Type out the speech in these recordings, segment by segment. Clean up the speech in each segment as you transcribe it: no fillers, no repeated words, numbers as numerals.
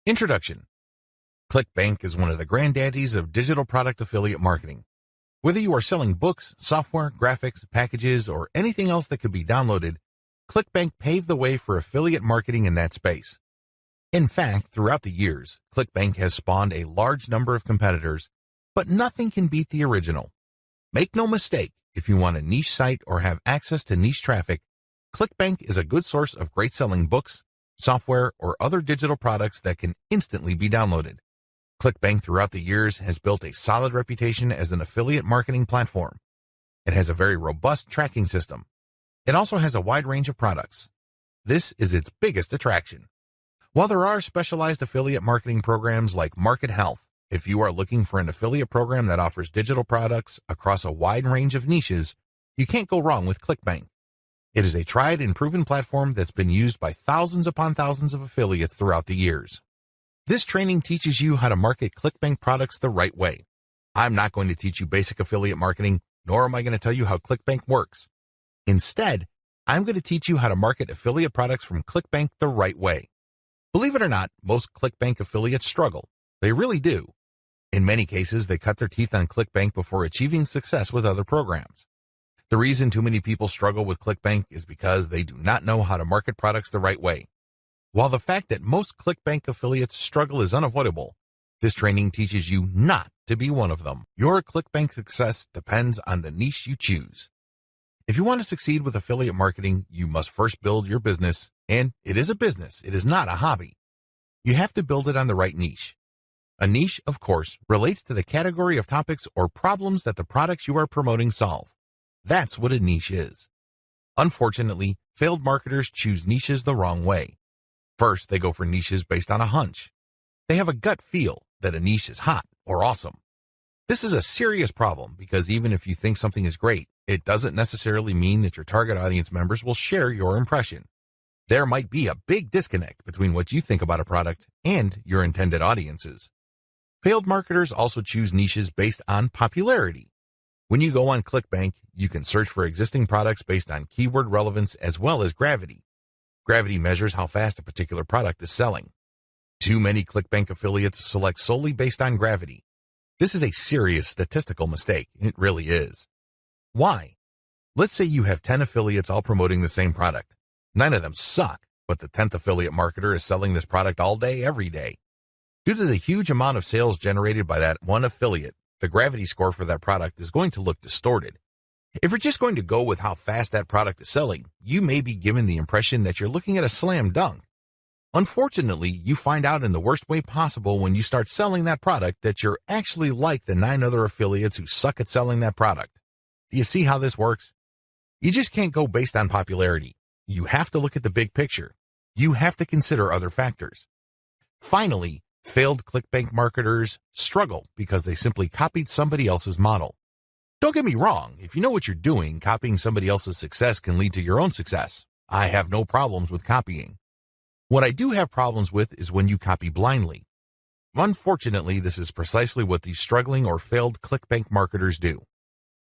Introduction. Clickbank is one of the granddaddies of digital product affiliate marketing. Whether you are selling books, software, graphics, packages, or anything else that could be downloaded, Clickbank paved the way for affiliate marketing in that space. In fact, throughout the years, Clickbank has spawned a large number of competitors, but nothing can beat the original. Make no mistake, if you want a niche site or have access to niche traffic, Clickbank is a good source of great selling books, software, or other digital products that can instantly be downloaded. Clickbank throughout the years has built a solid reputation as an affiliate marketing platform. It has a very robust tracking system. It also has a wide range of products. This is its biggest attraction. While there are specialized affiliate marketing programs like Market Health, if you are looking for an affiliate program that offers digital products across a wide range of niches, you can't go wrong with Clickbank. It is a tried and proven platform that's been used by thousands upon thousands of affiliates throughout the years. This training teaches you how to market Clickbank products the right way. I'm not going to teach you basic affiliate marketing, nor am I going to tell you how Clickbank works. Instead, I'm going to teach you how to market affiliate products from Clickbank the right way. Believe it or not, most Clickbank affiliates struggle. They really do. In many cases, they cut their teeth on Clickbank before achieving success with other programs. The reason too many people struggle with Clickbank is because they do not know how to market products the right way. While the fact that most Clickbank affiliates struggle is unavoidable, this training teaches you not to be one of them. Your Clickbank success depends on the niche you choose. If you want to succeed with affiliate marketing, you must first build your business, and it is a business, it is not a hobby. You have to build it on the right niche. A niche, of course, relates to the category of topics or problems that the products you are promoting solve. That's what a niche is. Unfortunately, failed marketers choose niches the wrong way. First, they go for niches based on a hunch. They have a gut feel that a niche is hot or awesome. This is a serious problem because even if you think something is great, it doesn't necessarily mean that your target audience members will share your impression. There might be a big disconnect between what you think about a product and your intended audiences. Failed marketers also choose niches based on popularity. When you go on Clickbank, you can search for existing products based on keyword relevance as well as gravity. Gravity measures how fast a particular product is selling. Too many Clickbank affiliates select solely based on gravity. This is a serious statistical mistake. It really is. Why? Let's say you have 10 affiliates all promoting the same product. 9 of them suck, but the 10th affiliate marketer is selling this product all day, every day. Due to the huge amount of sales generated by that one affiliate, the gravity score for that product is going to look distorted. If you're just going to go with how fast that product is selling, you may be given the impression that you're looking at a slam dunk. Unfortunately, you find out in the worst way possible when you start selling that product that you're actually like the 9 other affiliates who suck at selling that product. Do you see how this works? You just can't go based on popularity. You have to look at the big picture. You have to consider other factors. Finally, failed Clickbank marketers struggle because they simply copied somebody else's model. Don't get me wrong, if you know what you're doing, copying somebody else's success can lead to your own success. I have no problems with copying. What I do have problems with is when you copy blindly. Unfortunately, this is precisely what these struggling or failed Clickbank marketers do.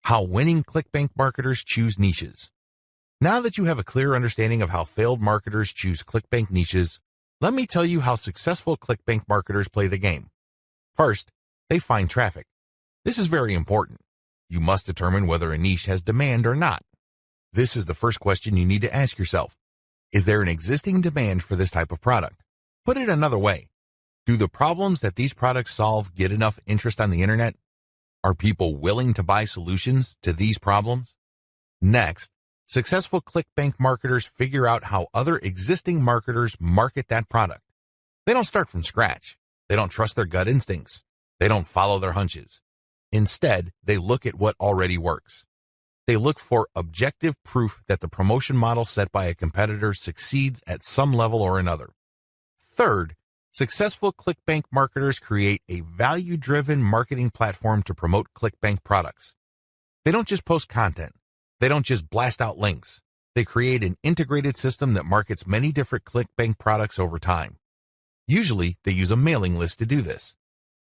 How winning Clickbank marketers choose niches. Now that you have a clear understanding of how failed marketers choose Clickbank niches, let me tell you how successful Clickbank marketers play the game. First, they find traffic. This is very important. You must determine whether a niche has demand or not. This is the first question you need to ask yourself. Is there an existing demand for this type of product? Put it another way. Do the problems that these products solve get enough interest on the internet? Are people willing to buy solutions to these problems? Next, successful Clickbank marketers figure out how other existing marketers market that product. They don't start from scratch. They don't trust their gut instincts. They don't follow their hunches. Instead, they look at what already works. They look for objective proof that the promotion model set by a competitor succeeds at some level or another. Third, successful Clickbank marketers create a value-driven marketing platform to promote Clickbank products. They don't just post content. They don't just blast out links. They create an integrated system that markets many different Clickbank products over time. Usually, they use a mailing list to do this.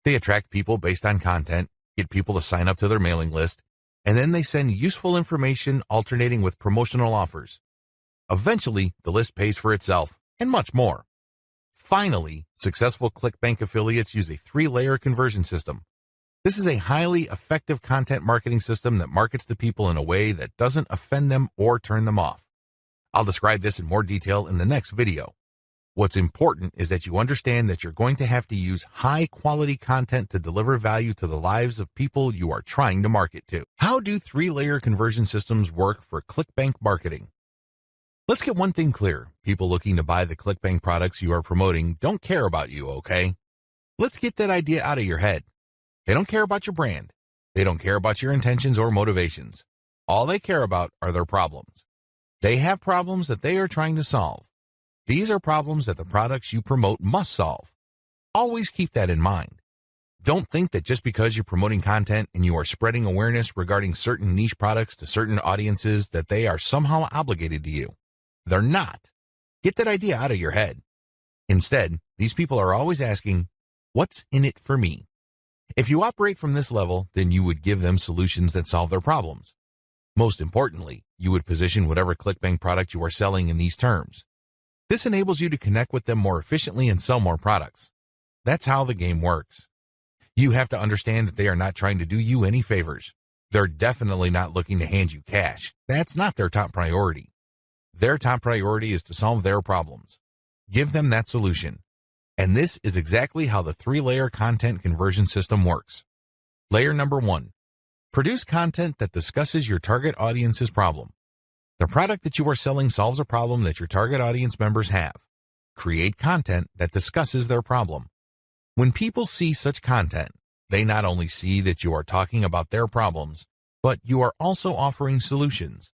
They attract people based on content, get people to sign up to their mailing list, and then they send useful information alternating with promotional offers. Eventually, the list pays for itself, and much more. Finally, successful Clickbank affiliates use a 3-layer conversion system. This is a highly effective content marketing system that markets to people in a way that doesn't offend them or turn them off. I'll describe this in more detail in the next video. What's important is that you understand that you're going to have to use high-quality content to deliver value to the lives of people you are trying to market to. How do 3-layer conversion systems work for Clickbank marketing? Let's get one thing clear. People looking to buy the Clickbank products you are promoting don't care about you, okay? Let's get that idea out of your head. They don't care about your brand. They don't care about your intentions or motivations. All they care about are their problems. They have problems that they are trying to solve. These are problems that the products you promote must solve. Always keep that in mind. Don't think that just because you're promoting content and you are spreading awareness regarding certain niche products to certain audiences that they are somehow obligated to you. They're not. Get that idea out of your head. Instead, these people are always asking, what's in it for me? If you operate from this level, then you would give them solutions that solve their problems. Most importantly, you would position whatever Clickbank product you are selling in these terms. This enables you to connect with them more efficiently and sell more products. That's how the game works. You have to understand that they are not trying to do you any favors. They're definitely not looking to hand you cash. That's not their top priority. Their top priority is to solve their problems. Give them that solution. And this is exactly how the 3-layer content conversion system works. Layer number 1. Produce content that discusses your target audience's problem. The product that you are selling solves a problem that your target audience members have. Create content that discusses their problem. When people see such content, they not only see that you are talking about their problems, but you are also offering solutions.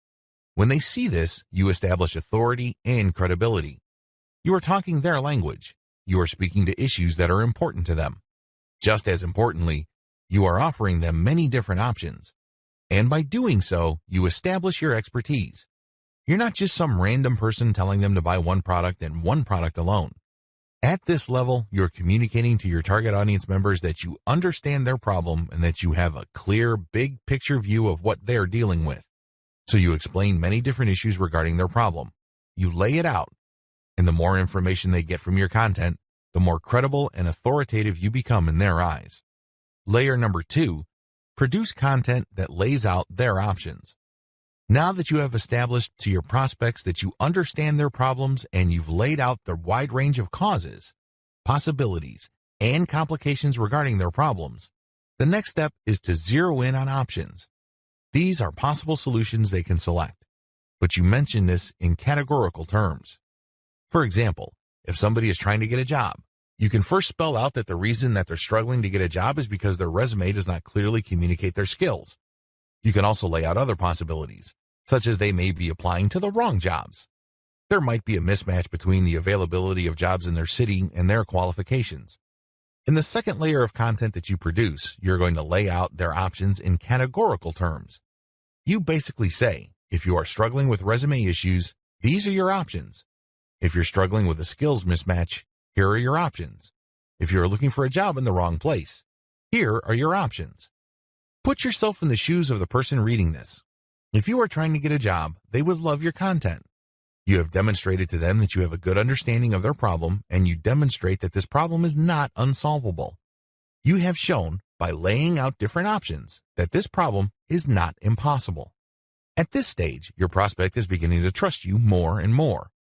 When they see this, you establish authority and credibility. You are talking their language. You are speaking to issues that are important to them. Just as importantly, you are offering them many different options. And by doing so, you establish your expertise. You're not just some random person telling them to buy one product and one product alone. At this level, you're communicating to your target audience members that you understand their problem and that you have a clear, big picture view of what they're dealing with. So you explain many different issues regarding their problem. You lay it out. And the more information they get from your content, the more credible and authoritative you become in their eyes. Layer number 2, produce content that lays out their options. Now that you have established to your prospects that you understand their problems and you've laid out the wide range of causes, possibilities, and complications regarding their problems, the next step is to zero in on options. These are possible solutions they can select, but you mention this in categorical terms. For example, if somebody is trying to get a job, you can first spell out that the reason that they're struggling to get a job is because their resume does not clearly communicate their skills. You can also lay out other possibilities, such as they may be applying to the wrong jobs. There might be a mismatch between the availability of jobs in their city and their qualifications. In the second layer of content that you produce, you're going to lay out their options in categorical terms. You basically say, if you are struggling with resume issues, these are your options. If you're struggling with a skills mismatch, here are your options. If you're looking for a job in the wrong place, here are your options. Put yourself in the shoes of the person reading this. If you are trying to get a job, they would love your content. You have demonstrated to them that you have a good understanding of their problem, and you demonstrate that this problem is not unsolvable. You have shown, by laying out different options, that this problem is not impossible. At this stage, your prospect is beginning to trust you more and more.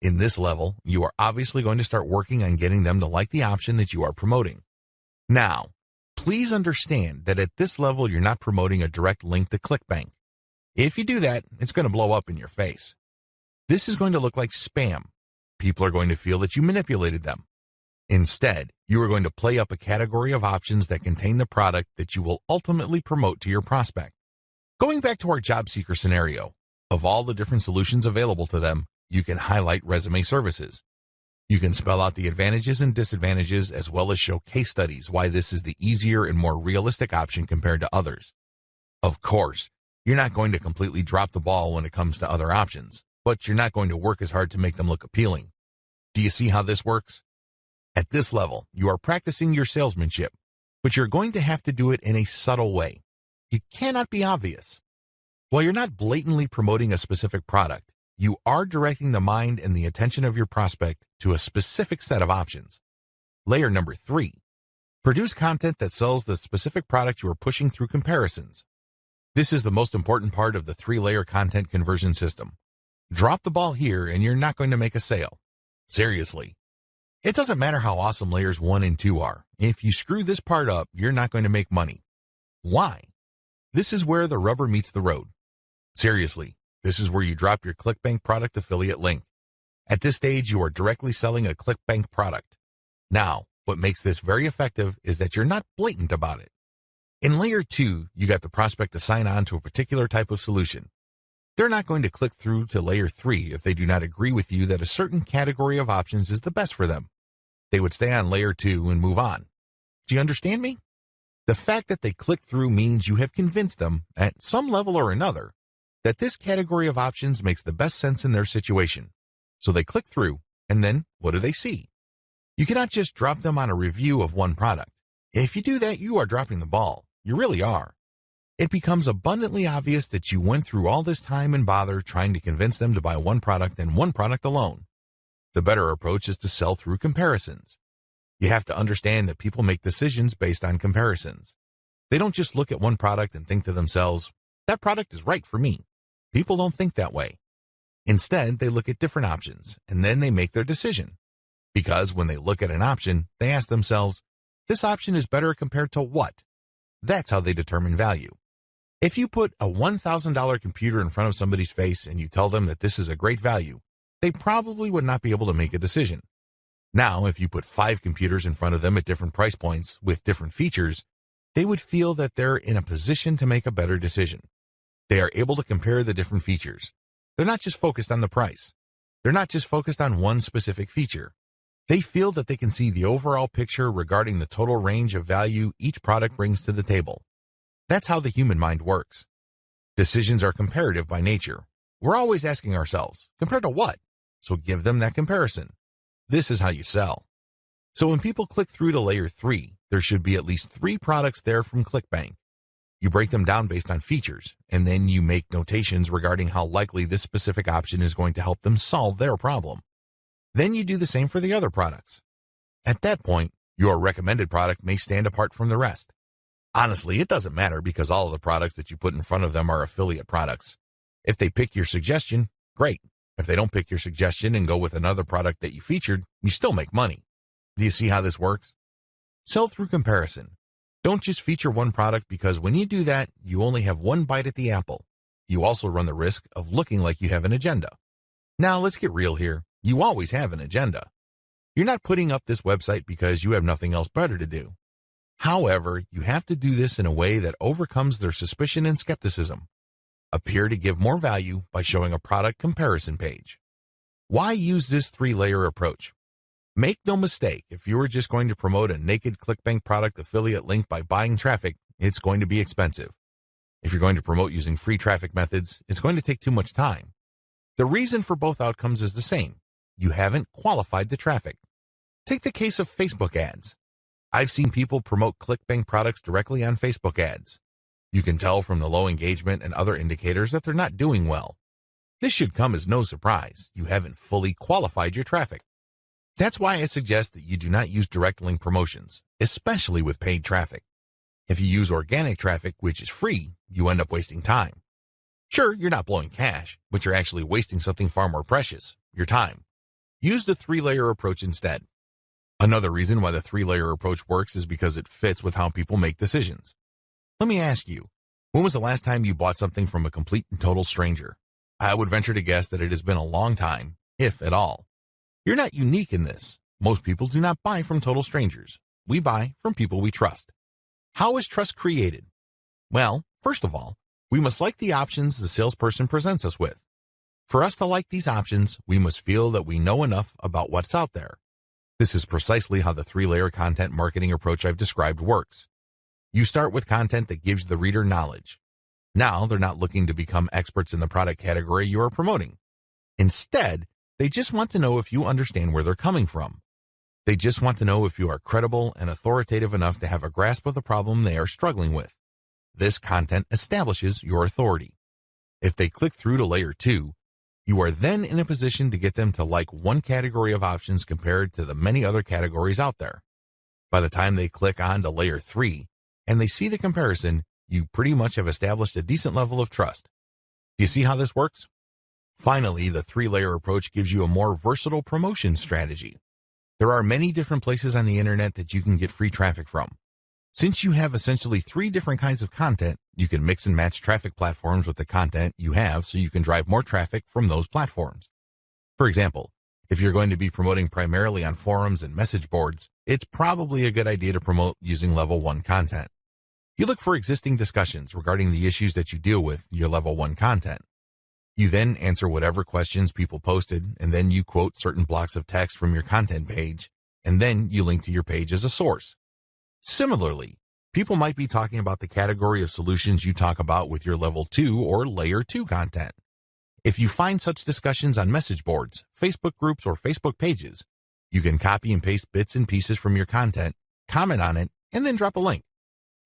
In this level, you are obviously going to start working on getting them to like the option that you are promoting. Now, please understand that at this level, you're not promoting a direct link to Clickbank. If you do that, it's going to blow up in your face. This is going to look like spam. People are going to feel that you manipulated them. Instead, you are going to play up a category of options that contain the product that you will ultimately promote to your prospect. Going back to our job seeker scenario, of all the different solutions available to them, you can highlight resume services. You can spell out the advantages and disadvantages as well as show case studies why this is the easier and more realistic option compared to others. Of course, you're not going to completely drop the ball when it comes to other options, but you're not going to work as hard to make them look appealing. Do you see how this works? At this level, you are practicing your salesmanship, but you're going to have to do it in a subtle way. You cannot be obvious. While you're not blatantly promoting a specific product, You are directing the mind and the attention of your prospect to a specific set of options. Layer number 3. Produce content that sells the specific product you are pushing through comparisons. This is the most important part of the 3-layer content conversion system. Drop the ball here and you're not going to make a sale. Seriously. It doesn't matter how awesome layers 1 and 2 are. If you screw this part up, you're not going to make money. Why? This is where the rubber meets the road. Seriously, this is where you drop your Clickbank product affiliate link. At this stage, you are directly selling a Clickbank product. Now, what makes this very effective is that you're not blatant about it. In layer 2, you got the prospect to sign on to a particular type of solution. They're not going to click through to layer 3 if they do not agree with you that a certain category of options is the best for them. They would stay on layer 2 and move on. Do you understand me? The fact that they click through means you have convinced them, at some level or another, that this category of options makes the best sense in their situation. So they click through, and then what do they see? You cannot just drop them on a review of one product. If you do that, you are dropping the ball. You really are. It becomes abundantly obvious that you went through all this time and bother trying to convince them to buy one product and one product alone. The better approach is to sell through comparisons. You have to understand that people make decisions based on comparisons. They don't just look at one product and think to themselves, that product is right for me. People don't think that way. Instead, they look at different options, and then they make their decision. Because when they look at an option, they ask themselves, this option is better compared to what? That's how they determine value. If you put a $1,000 computer in front of somebody's face and you tell them that this is a great value, they probably would not be able to make a decision. Now, if you put 5 computers in front of them at different price points with different features, they would feel that they're in a position to make a better decision. They are able to compare the different features. They're not just focused on the price. They're not just focused on one specific feature. They feel that they can see the overall picture regarding the total range of value each product brings to the table. That's how the human mind works. Decisions are comparative by nature. We're always asking ourselves, compared to what? So give them that comparison. This is how you sell. So when people click through to layer 3, there should be at least 3 products there from Clickbank. You break them down based on features, and then you make notations regarding how likely this specific option is going to help them solve their problem. Then you do the same for the other products. At that point, your recommended product may stand apart from the rest. Honestly, it doesn't matter because all of the products that you put in front of them are affiliate products. If they pick your suggestion, great. If they don't pick your suggestion and go with another product that you featured, you still make money. Do you see how this works? Sell through comparison. Don't just feature one product because when you do that, you only have one bite at the apple. You also run the risk of looking like you have an agenda. Now, let's get real here. You always have an agenda. You're not putting up this website because you have nothing else better to do. However, you have to do this in a way that overcomes their suspicion and skepticism. Appear to give more value by showing a product comparison page. Why use this 3-layer approach? Make no mistake, if you were just going to promote a naked Clickbank product affiliate link by buying traffic, it's going to be expensive. If you're going to promote using free traffic methods, it's going to take too much time. The reason for both outcomes is the same. You haven't qualified the traffic. Take the case of Facebook ads. I've seen people promote Clickbank products directly on Facebook ads. You can tell from the low engagement and other indicators that they're not doing well. This should come as no surprise. You haven't fully qualified your traffic. That's why I suggest that you do not use direct link promotions, especially with paid traffic. If you use organic traffic, which is free, you end up wasting time. Sure, you're not blowing cash, but you're actually wasting something far more precious, your time. Use the 3-layer approach instead. Another reason why the 3-layer approach works is because it fits with how people make decisions. Let me ask you, when was the last time you bought something from a complete and total stranger? I would venture to guess that it has been a long time, if at all. You're not unique in this. Most people do not buy from total strangers. We buy from people we trust. How is trust created? Well, first of all, we must like the options the salesperson presents us with. For us to like these options, we must feel that we know enough about what's out there. This is precisely how the 3-layer content marketing approach I've described works. You start with content that gives the reader knowledge. Now they're not looking to become experts in the product category you are promoting. Instead, they just want to know if you understand where they're coming from. They just want to know if you are credible and authoritative enough to have a grasp of the problem they are struggling with. This content establishes your authority. If they click through to layer 2, You are then in a position to get them to like one category of options compared to the many other categories out there. By the time they click on to layer 3 and they see the comparison, you pretty much have established a decent level of trust. Do you see how this works? Finally, the 3-layer approach gives you a more versatile promotion strategy. There are many different places on the internet that you can get free traffic from. Since you have essentially 3 different kinds of content, you can mix and match traffic platforms with the content you have so you can drive more traffic from those platforms. For example, if you're going to be promoting primarily on forums and message boards, it's probably a good idea to promote using level 1 content. You look for existing discussions regarding the issues that you deal with your level 1 content. You then answer whatever questions people posted, and then you quote certain blocks of text from your content page, and then you link to your page as a source. Similarly, people might be talking about the category of solutions you talk about with your level 2 or layer 2 content. If you find such discussions on message boards, Facebook groups, or Facebook pages, you can copy and paste bits and pieces from your content, comment on it, and then drop a link.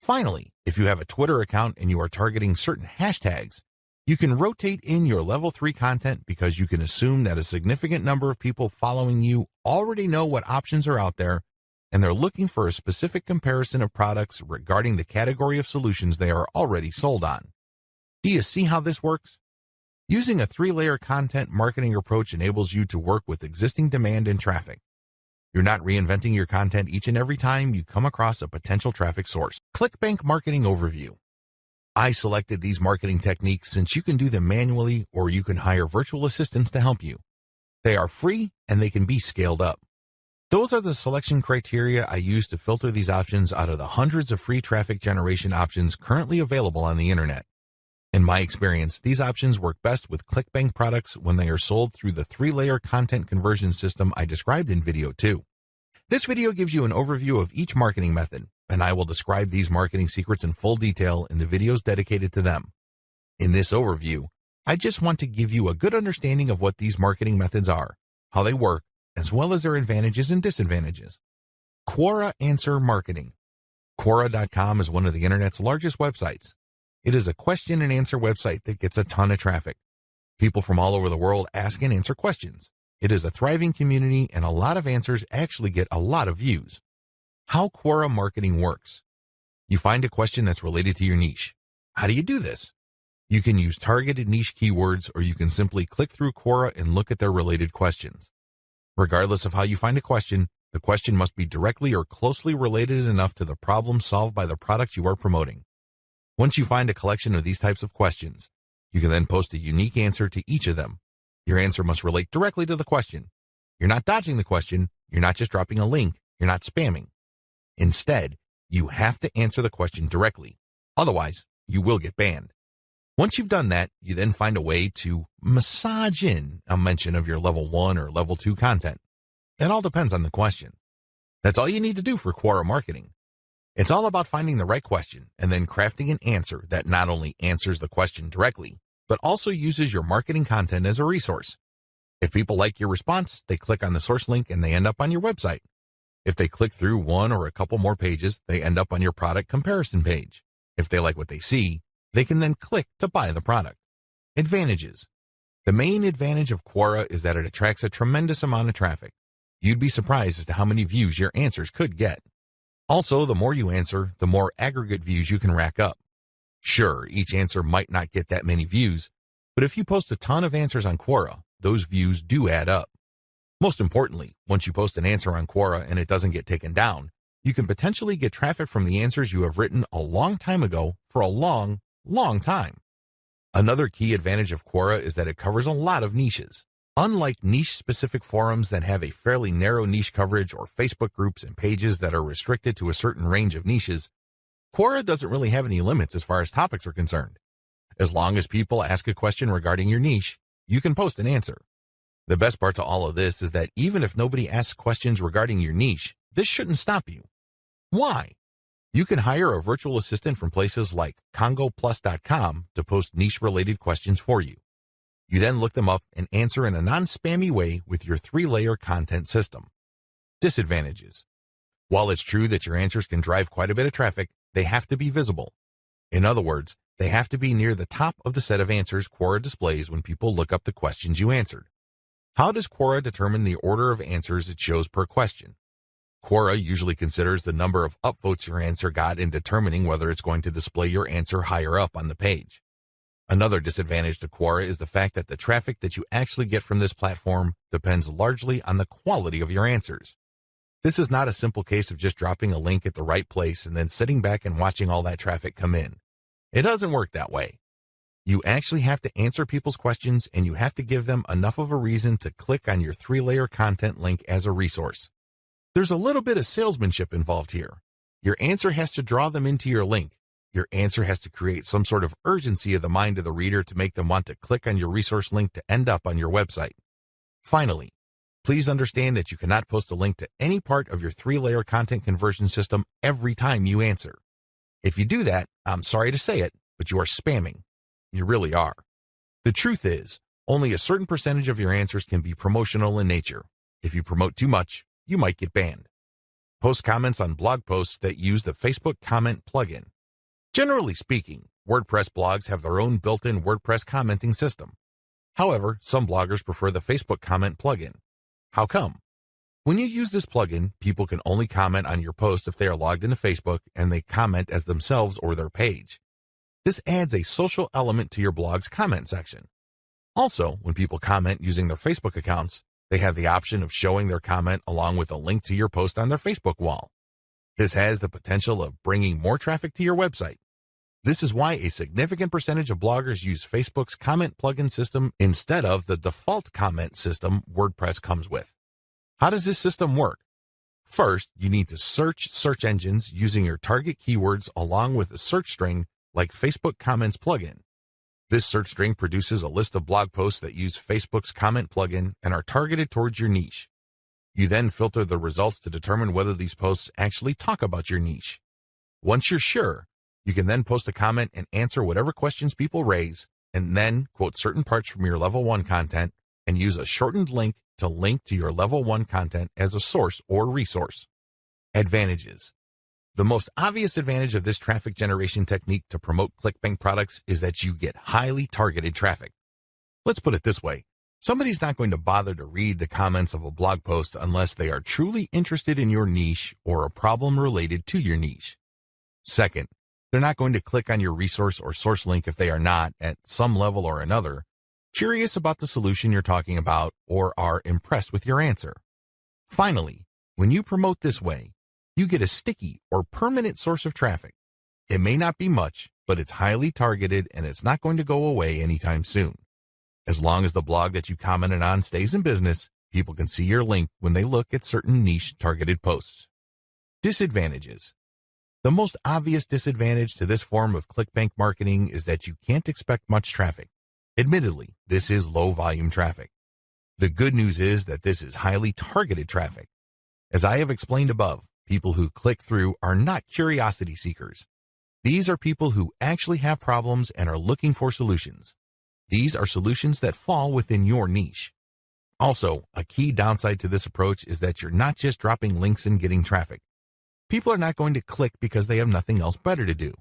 Finally, if you have a Twitter account and you are targeting certain hashtags, you can rotate in your level 3 content because you can assume that a significant number of people following you already know what options are out there and they're looking for a specific comparison of products regarding the category of solutions they are already sold on. Do you see how this works? Using a 3-layer content marketing approach enables you to work with existing demand and traffic. You're not reinventing your content each and every time you come across a potential traffic source. Clickbank Marketing Overview. I selected these marketing techniques since you can do them manually or you can hire virtual assistants to help you. They are free and they can be scaled up. Those are the selection criteria I use to filter these options out of the hundreds of free traffic generation options currently available on the internet. In my experience, these options work best with Clickbank products when they are sold through the 3-layer content conversion system I described in video 2. This video gives you an overview of each marketing method, and I will describe these marketing secrets in full detail in the videos dedicated to them. In this overview, I just want to give you a good understanding of what these marketing methods are, how they work, as well as their advantages and disadvantages. Quora Answer Marketing. Quora.com is one of the internet's largest websites. It is a question and answer website that gets a ton of traffic. People from all over the world ask and answer questions. It is a thriving community and a lot of answers actually get a lot of views. How Quora marketing works. You find a question that's related to your niche. How do you do this? You can use targeted niche keywords or you can simply click through Quora and look at their related questions. Regardless of how you find a question, the question must be directly or closely related enough to the problem solved by the product you are promoting. Once you find a collection of these types of questions, you can then post a unique answer to each of them. Your answer must relate directly to the question. You're not dodging the question. You're not just dropping a link. You're not spamming. Instead, you have to answer the question directly. Otherwise, you will get banned. Once you've done that, you then find a way to massage in a mention of your level 1 or level 2 content. It all depends on the question. That's all you need to do for Quora marketing. It's all about finding the right question and then crafting an answer that not only answers the question directly, but also uses your marketing content as a resource. If people like your response, they click on the source link and they end up on your website. If they click through one or a couple more pages, they end up on your product comparison page. If they like what they see, they can then click to buy the product. Advantages. The main advantage of Quora is that it attracts a tremendous amount of traffic. You'd be surprised as to how many views your answers could get. Also, the more you answer, the more aggregate views you can rack up. Sure, each answer might not get that many views, but if you post a ton of answers on Quora, those views do add up. Most importantly, once you post an answer on Quora and it doesn't get taken down, you can potentially get traffic from the answers you have written a long time ago for a long time. Another key advantage of Quora is that it covers a lot of niches. Unlike niche-specific forums that have a fairly narrow niche coverage or Facebook groups and pages that are restricted to a certain range of niches, Quora doesn't really have any limits as far as topics are concerned. As long as people ask a question regarding your niche, you can post an answer. The best part to all of this is that even if nobody asks questions regarding your niche, this shouldn't stop you. Why? You can hire a virtual assistant from places like congoplus.com to post niche-related questions for you. You then look them up and answer in a non-spammy way with your 3-layer content system. Disadvantages. While it's true that your answers can drive quite a bit of traffic, they have to be visible. In other words, They have to be near the top of the set of answers Quora displays when people look up the questions you answered. How does Quora determine the order of answers it shows per question? Quora usually considers the number of upvotes your answer got in determining whether it's going to display your answer higher up on the page. Another disadvantage to Quora is the fact that the traffic that you actually get from this platform depends largely on the quality of your answers. This is not a simple case of just dropping a link at the right place and then sitting back and watching all that traffic come in. It doesn't work that way. You actually have to answer people's questions, and you have to give them enough of a reason to click on your 3-layer content link as a resource. There's a little bit of salesmanship involved here. Your answer has to draw them into your link. Your answer has to create some sort of urgency of the mind of the reader to make them want to click on your resource link to end up on your website. Finally, please understand that you cannot post a link to any part of your 3-layer content conversion system every time you answer. If you do that, I'm sorry to say it, but you are spamming. You really are. The truth is, only a certain percentage of your answers can be promotional in nature. If you promote too much, you might get banned. Post comments on blog posts that use the Facebook comment plugin. Generally speaking, WordPress blogs have their own built-in WordPress commenting system. However, some bloggers prefer the Facebook comment plugin. How come? When you use this plugin, people can only comment on your post if they are logged into Facebook and they comment as themselves or their page. This adds a social element to your blog's comment section. Also, when people comment using their Facebook accounts, they have the option of showing their comment along with a link to your post on their Facebook wall. This has the potential of bringing more traffic to your website. This is why a significant percentage of bloggers use Facebook's comment plugin system instead of the default comment system WordPress comes with. How does this system work? First, you need to search search engines using your target keywords along with a search string like Facebook Comments plugin. This search string produces a list of blog posts that use Facebook's comment plugin and are targeted towards your niche. You then filter the results to determine whether these posts actually talk about your niche. Once you're sure, you can then post a comment and answer whatever questions people raise, and then quote certain parts from your level 1 content and use a shortened link to link to your level 1 content as a source or resource. Advantages. The most obvious advantage of this traffic generation technique to promote Clickbank products is that you get highly targeted traffic. Let's put it this way. Somebody's not going to bother to read the comments of a blog post unless they are truly interested in your niche or a problem related to your niche. Second, they're not going to click on your resource or source link if they are not, at some level or another, curious about the solution you're talking about or are impressed with your answer. Finally, when you promote this way, you get a sticky or permanent source of traffic. It may not be much, but it's highly targeted and it's not going to go away anytime soon. As long as the blog that you commented on stays in business, people can see your link when they look at certain niche targeted posts. Disadvantages. The most obvious disadvantage to this form of Clickbank marketing is that you can't expect much traffic. Admittedly, this is low volume traffic. The good news is that this is highly targeted traffic. As I have explained above, people who click through are not curiosity seekers. These are people who actually have problems and are looking for solutions. These are solutions that fall within your niche. Also, a key downside to this approach is that you're not just dropping links and getting traffic. People are not going to click because they have nothing else better to do.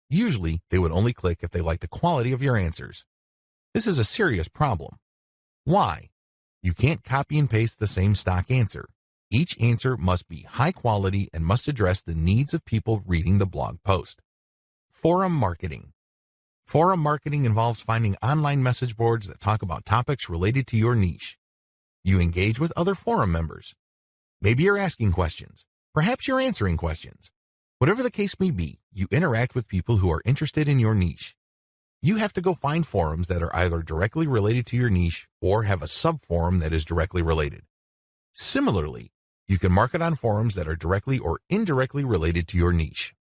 Usually, they would only click if they like the quality of your answers. This is a serious problem. Why? You can't copy and paste the same stock answer. Each answer must be high quality and must address the needs of people reading the blog post. Forum marketing. Forum marketing involves finding online message boards that talk about topics related to your niche. You engage with other forum members. Maybe you're asking questions. Perhaps you're answering questions. Whatever the case may be, you interact with people who are interested in your niche. You have to go find forums that are either directly related to your niche or have a sub-forum that is directly related. Similarly, you can market on forums that are directly or indirectly related to your niche.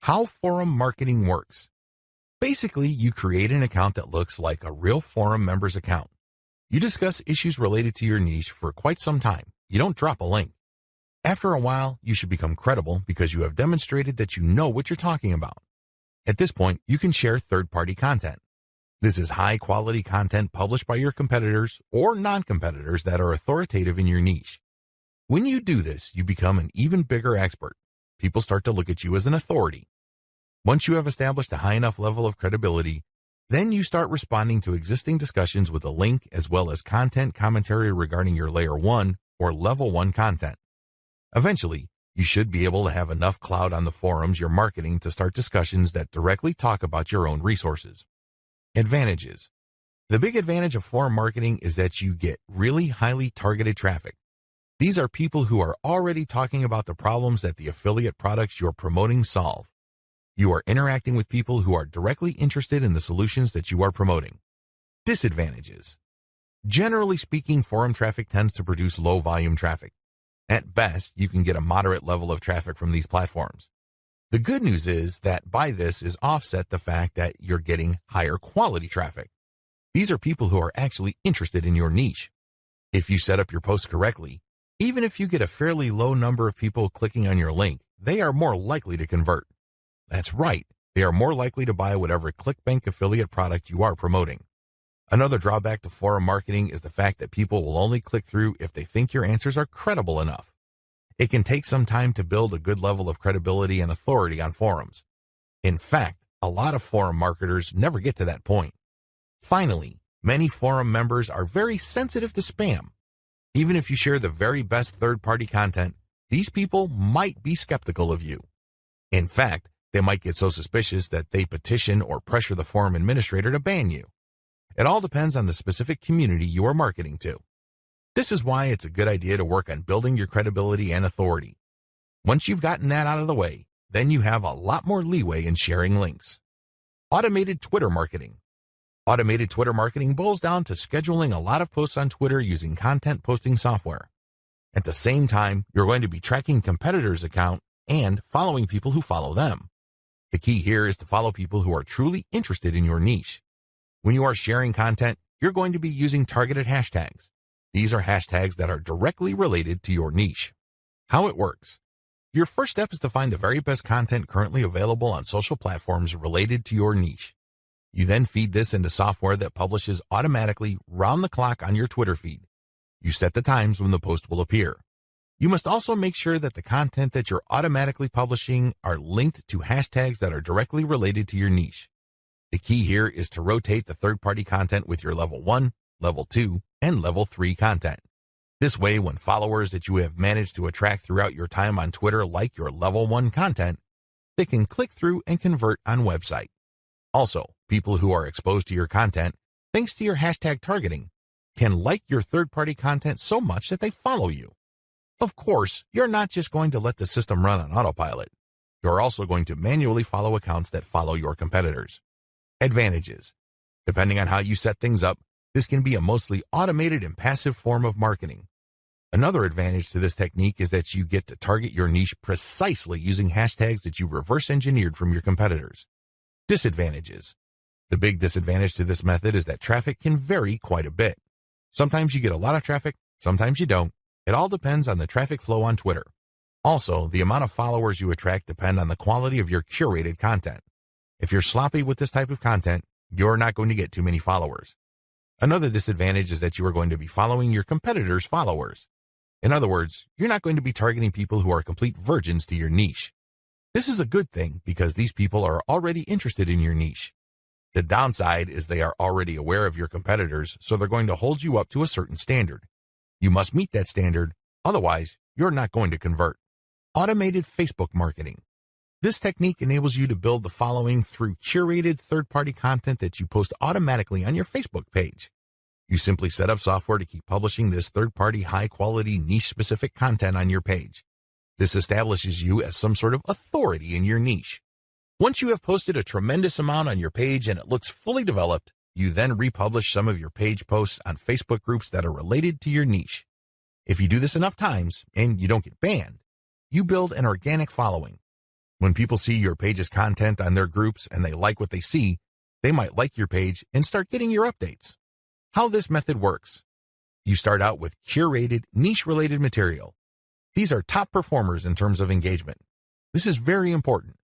How forum marketing works. Basically, you create an account that looks like a real forum member's account. You discuss issues related to your niche for quite some time. You don't drop a link. After a while, you should become credible because you have demonstrated that you know what you're talking about. At this point, you can share third-party content. This is high-quality content published by your competitors or non-competitors that are authoritative in your niche. When you do this, you become an even bigger expert. People start to look at you as an authority. Once you have established a high enough level of credibility, then you start responding to existing discussions with a link as well as content commentary regarding your Layer 1 or Level 1 content. Eventually, you should be able to have enough clout on the forums you're marketing to start discussions that directly talk about your own resources. Advantages. The big advantage of forum marketing is that you get really highly targeted traffic. These are people who are already talking about the problems that the affiliate products you're promoting solve. You are interacting with people who are directly interested in the solutions that you are promoting. Disadvantages. Generally speaking, forum traffic tends to produce low volume traffic. At best, you can get a moderate level of traffic from these platforms. The good news is that by this is offset the fact that you're getting higher quality traffic. These are people who are actually interested in your niche. If you set up your post correctly, even if you get a fairly low number of people clicking on your link, they are more likely to convert. That's right, they are more likely to buy whatever Clickbank affiliate product you are promoting. Another drawback to forum marketing is the fact that people will only click through if they think your answers are credible enough. It can take some time to build a good level of credibility and authority on forums. In fact, a lot of forum marketers never get to that point. Finally, many forum members are very sensitive to spam. Even if you share the very best third-party content, these people might be skeptical of you. In fact, they might get so suspicious that they petition or pressure the forum administrator to ban you. It all depends on the specific community you are marketing to. This is why it's a good idea to work on building your credibility and authority. Once you've gotten that out of the way, then you have a lot more leeway in sharing links. Automated Twitter marketing. Automated Twitter marketing boils down to scheduling a lot of posts on Twitter using content posting software. At the same time, you're going to be tracking competitors' account and following people who follow them. The key here is to follow people who are truly interested in your niche. When you are sharing content, you're going to be using targeted hashtags. These are hashtags that are directly related to your niche. How it works. Your first step is to find the very best content currently available on social platforms related to your niche. You then feed this into software that publishes automatically round the clock on your Twitter feed. You set the times when the post will appear. You must also make sure that the content that you're automatically publishing are linked to hashtags that are directly related to your niche. The key here is to rotate the third-party content with your Level 1, Level 2, and Level 3 content. This way, when followers that you have managed to attract throughout your time on Twitter like your Level 1 content, they can click through and convert on website. Also, people who are exposed to your content, thanks to your hashtag targeting, can like your third-party content so much that they follow you. Of course, you're not just going to let the system run on autopilot. You're also going to manually follow accounts that follow your competitors. Advantages. Depending on how you set things up, this can be a mostly automated and passive form of marketing. Another advantage to this technique is that you get to target your niche precisely using hashtags that you reverse engineered from your competitors. Disadvantages. The big disadvantage to this method is that traffic can vary quite a bit. Sometimes you get a lot of traffic, sometimes you don't. It all depends on the traffic flow on Twitter. Also, the amount of followers you attract depend on the quality of your curated content. If you're sloppy with this type of content, you're not going to get too many followers. Another disadvantage is that you are going to be following your competitors' followers. In other words, you're not going to be targeting people who are complete virgins to your niche. This is a good thing because these people are already interested in your niche. The downside is they are already aware of your competitors, so they're going to hold you up to a certain standard. You must meet that standard, otherwise you're not going to convert. Automated Facebook marketing. This technique enables you to build the following through curated third-party content that you post automatically on your Facebook page. You simply set up software to keep publishing this third-party high-quality niche-specific content on your page. This establishes you as some sort of authority in your niche. Once you have posted a tremendous amount on your page and it looks fully developed, you then republish some of your page posts on Facebook groups that are related to your niche. If you do this enough times and you don't get banned, you build an organic following. When people see your page's content on their groups and they like what they see, they might like your page and start getting your updates. How this method works. You start out with curated, niche-related material. These are top performers in terms of engagement. This is very important.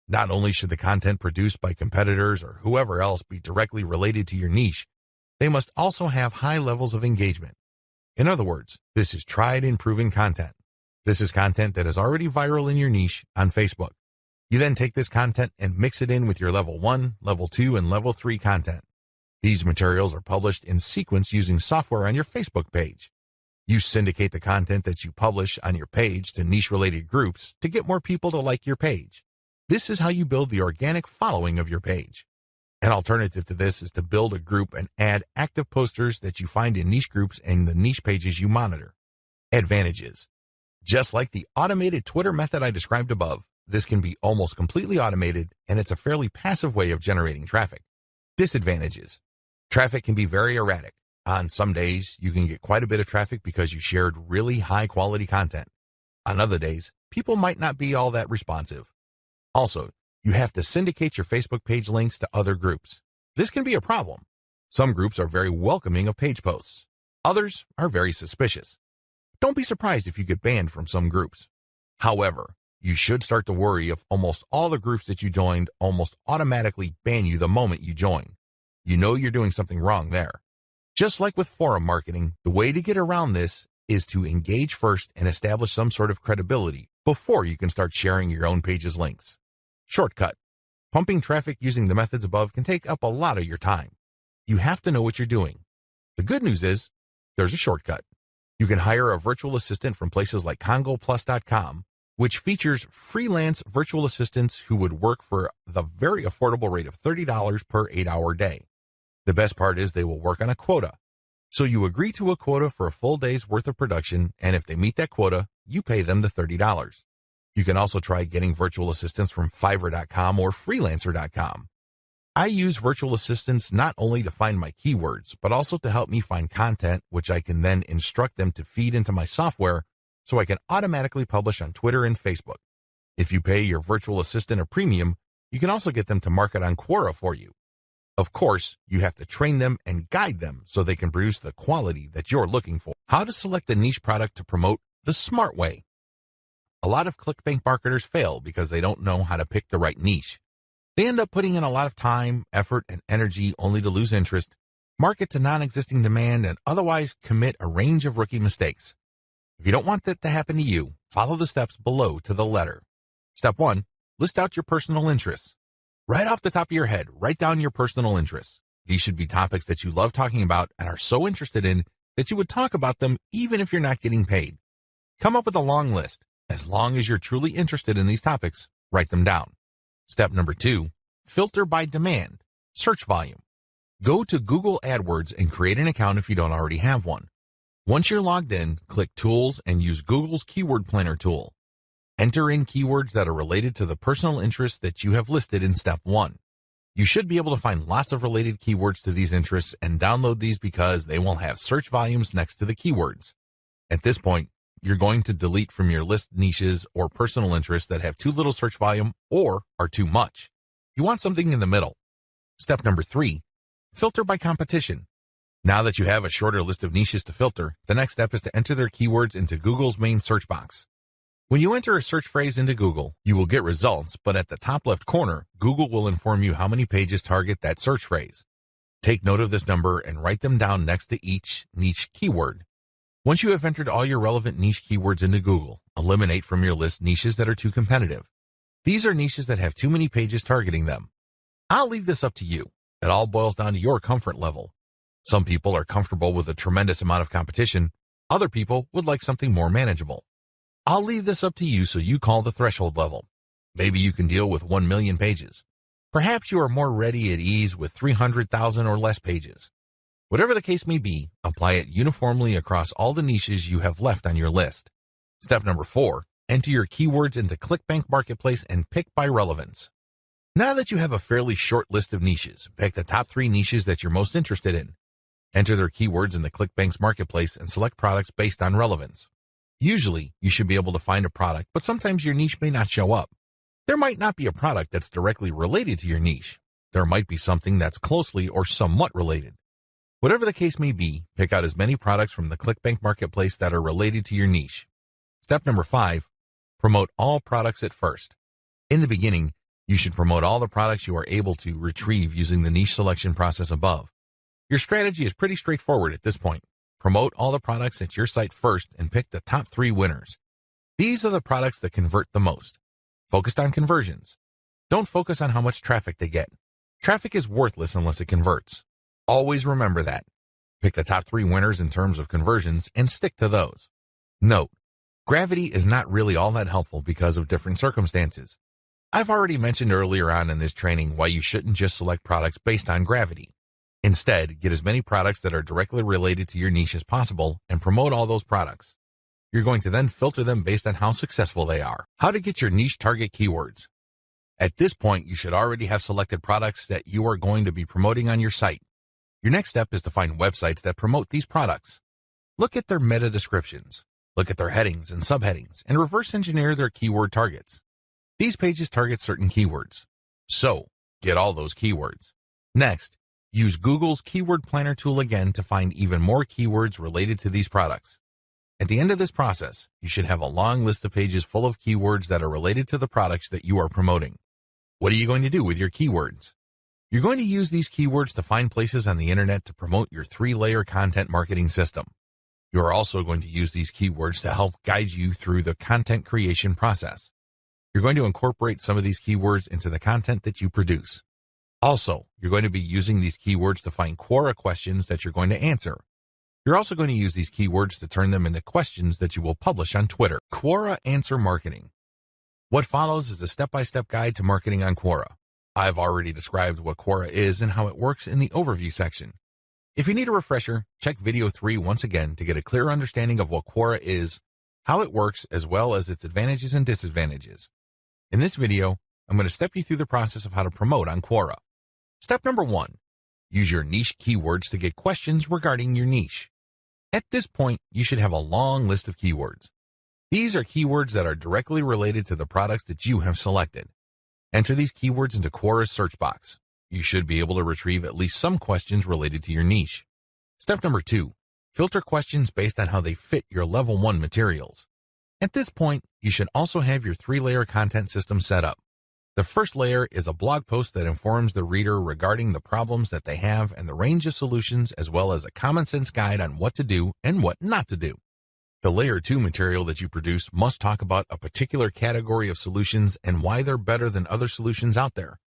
Not only should the content produced by competitors or whoever else be directly related to your niche, they must also have high levels of engagement. In other words, this is tried and proven content. This is content that is already viral in your niche on Facebook. You then take this content and mix it in with your level 1, level 2, and level 3 content. These materials are published in sequence using software on your Facebook page. You syndicate the content that you publish on your page to niche-related groups to get more people to like your page. This is how you build the organic following of your page. An alternative to this is to build a group and add active posters that you find in niche groups and the niche pages you monitor. Advantages. Just like the automated Twitter method I described above, this can be almost completely automated, and it's a fairly passive way of generating traffic. Disadvantages. Traffic can be very erratic. On some days, you can get quite a bit of traffic because you shared really high-quality content. On other days, people might not be all that responsive. Also, you have to syndicate your Facebook page links to other groups. This can be a problem. Some groups are very welcoming of page posts. Others are very suspicious. Don't be surprised if you get banned from some groups. However, you should start to worry if almost all the groups that you joined almost automatically ban you the moment you join. You know you're doing something wrong there. Just like with forum marketing, the way to get around this is to engage first and establish some sort of credibility before you can start sharing your own page's links. Shortcut. Pumping traffic using the methods above can take up a lot of your time. You have to know what you're doing. The good news is, there's a shortcut. You can hire a virtual assistant from places like CongoPlus.com, which features freelance virtual assistants who would work for the very affordable rate of $30 per 8-hour day. The best part is they will work on a quota. So you agree to a quota for a full day's worth of production, and if they meet that quota, you pay them the $30. You can also try getting virtual assistants from Fiverr.com or Freelancer.com. I use virtual assistants not only to find my keywords, but also to help me find content, which I can then instruct them to feed into my software so I can automatically publish on Twitter and Facebook. If you pay your virtual assistant a premium, you can also get them to market on Quora for you. Of course, you have to train them and guide them so they can produce the quality that you're looking for. How to select a niche product to promote the smart way. A lot of Clickbank marketers fail because they don't know how to pick the right niche. They end up putting in a lot of time, effort, and energy only to lose interest, market to non-existing demand, and otherwise commit a range of rookie mistakes. If you don't want that to happen to you, follow the steps below to the letter. Step 1. List out your personal interests. Right off the top of your head, write down your personal interests. These should be topics that you love talking about and are so interested in that you would talk about them even if you're not getting paid. Come up with a long list. As long as you're truly interested in these topics, write them down. Step number 2, filter by demand, search volume. Go to Google AdWords and create an account if you don't already have one. Once you're logged in, click Tools and use Google's Keyword Planner tool. Enter in keywords that are related to the personal interests that you have listed in Step 1. You should be able to find lots of related keywords to these interests and download these because they will have search volumes next to the keywords. At this point, you're going to delete from your list niches or personal interests that have too little search volume or are too much. You want something in the middle. Step number 3, filter by competition. Now that you have a shorter list of niches to filter, the next step is to enter their keywords into Google's main search box. When you enter a search phrase into Google, you will get results, but at the top left corner, Google will inform you how many pages target that search phrase. Take note of this number and write them down next to each niche keyword. Once you have entered all your relevant niche keywords into Google, eliminate from your list niches that are too competitive. These are niches that have too many pages targeting them. I'll leave this up to you. It all boils down to your comfort level. Some people are comfortable with a tremendous amount of competition. Other people would like something more manageable. I'll leave this up to you so you call the threshold level. Maybe you can deal with 1 million pages. Perhaps you are more ready at ease with 300,000 or less pages. Whatever the case may be, apply it uniformly across all the niches you have left on your list. Step number 4, enter your keywords into Clickbank Marketplace and pick by relevance. Now that you have a fairly short list of niches, pick the top 3 niches that you're most interested in. Enter their keywords in the Clickbank's Marketplace and select products based on relevance. Usually, you should be able to find a product, but sometimes your niche may not show up. There might not be a product that's directly related to your niche. There might be something that's closely or somewhat related. Whatever the case may be, pick out as many products from the Clickbank Marketplace that are related to your niche. Step number 5, promote all products at first. In the beginning, you should promote all the products you are able to retrieve using the niche selection process above. Your strategy is pretty straightforward at this point. Promote all the products at your site first and pick the top 3 winners. These are the products that convert the most. Focused on conversions. Don't focus on how much traffic they get. Traffic is worthless unless it converts. Always remember that. Pick the top 3 winners in terms of conversions and stick to those. Note, gravity is not really all that helpful because of different circumstances. I've already mentioned earlier on in this training why you shouldn't just select products based on gravity. Instead, get as many products that are directly related to your niche as possible and promote all those products. You're going to then filter them based on how successful they are. How to get your niche target keywords. At this point, you should already have selected products that you are going to be promoting on your site. Your next step is to find websites that promote these products. Look at their meta descriptions. Look at their headings and subheadings and reverse engineer their keyword targets. These pages target certain keywords. So, get all those keywords. Next, use Google's Keyword Planner tool again to find even more keywords related to these products. At the end of this process, you should have a long list of pages full of keywords that are related to the products that you are promoting. What are you going to do with your keywords? You're going to use these keywords to find places on the internet to promote your 3-layer content marketing system. You are also going to use these keywords to help guide you through the content creation process. You're going to incorporate some of these keywords into the content that you produce. Also, you're going to be using these keywords to find Quora questions that you're going to answer. You're also going to use these keywords to turn them into questions that you will publish on Twitter. Quora Answer Marketing. What follows is a step-by-step guide to marketing on Quora. I've already described what Quora is and how it works in the overview section. If you need a refresher, check video 3 once again to get a clear understanding of what Quora is, how it works, as well as its advantages and disadvantages. In this video, I'm going to step you through the process of how to promote on Quora. Step number 1. Use your niche keywords to get questions regarding your niche. At this point, you should have a long list of keywords. These are keywords that are directly related to the products that you have selected. Enter these keywords into Quora's search box. You should be able to retrieve at least some questions related to your niche. Step number 2. Filter questions based on how they fit your level 1 materials. At this point, you should also have your 3-layer content system set up. The first layer is a blog post that informs the reader regarding the problems that they have and the range of solutions, as well as a common sense guide on what to do and what not to do. The layer 2 material that you produce must talk about a particular category of solutions and why they're better than other solutions out there.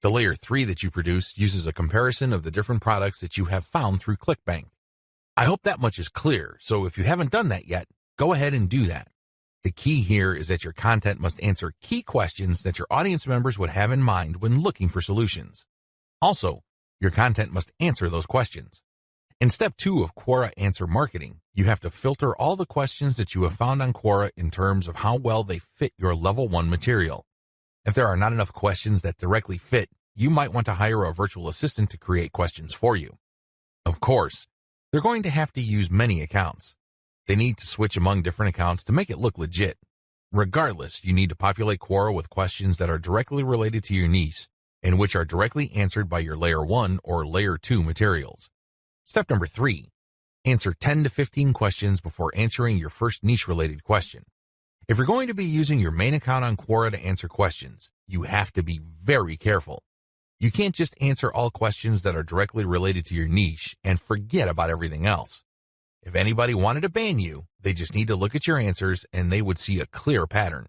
The layer 3 that you produce uses a comparison of the different products that you have found through Clickbank. I hope that much is clear, so if you haven't done that yet, go ahead and do that. The key here is that your content must answer key questions that your audience members would have in mind when looking for solutions. Also, your content must answer those questions. In step 2 of Quora Answer Marketing, you have to filter all the questions that you have found on Quora in terms of how well they fit your level 1 material. If there are not enough questions that directly fit, you might want to hire a virtual assistant to create questions for you. Of course, they're going to have to use many accounts. They need to switch among different accounts to make it look legit. Regardless, you need to populate Quora with questions that are directly related to your niche and which are directly answered by your layer 1 or layer 2 materials. Step number 3. Answer 10 to 15 questions before answering your first niche-related question. If you're going to be using your main account on Quora to answer questions, you have to be very careful. You can't just answer all questions that are directly related to your niche and forget about everything else. If anybody wanted to ban you, they just need to look at your answers and they would see a clear pattern.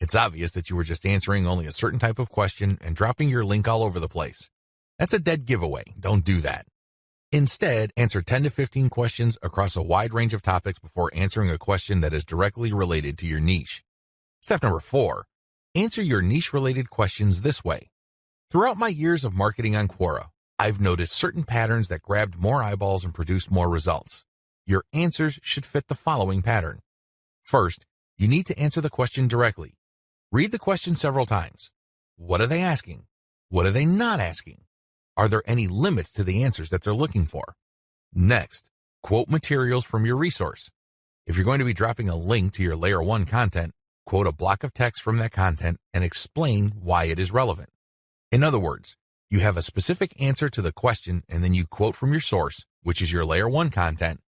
It's obvious that you were just answering only a certain type of question and dropping your link all over the place. That's a dead giveaway. Don't do that. Instead, answer 10 to 15 questions across a wide range of topics before answering a question that is directly related to your niche. Step number 4. Answer your niche-related questions this way. Throughout my years of marketing on Quora, I've noticed certain patterns that grabbed more eyeballs and produced more results. Your answers should fit the following pattern. First, you need to answer the question directly. Read the question several times. What are they asking? What are they not asking? Are there any limits to the answers that they're looking for? Next, quote materials from your resource. If you're going to be dropping a link to your layer 1 content, quote a block of text from that content and explain why it is relevant. In other words, you have a specific answer to the question and then you quote from your source, which is your layer 1 content,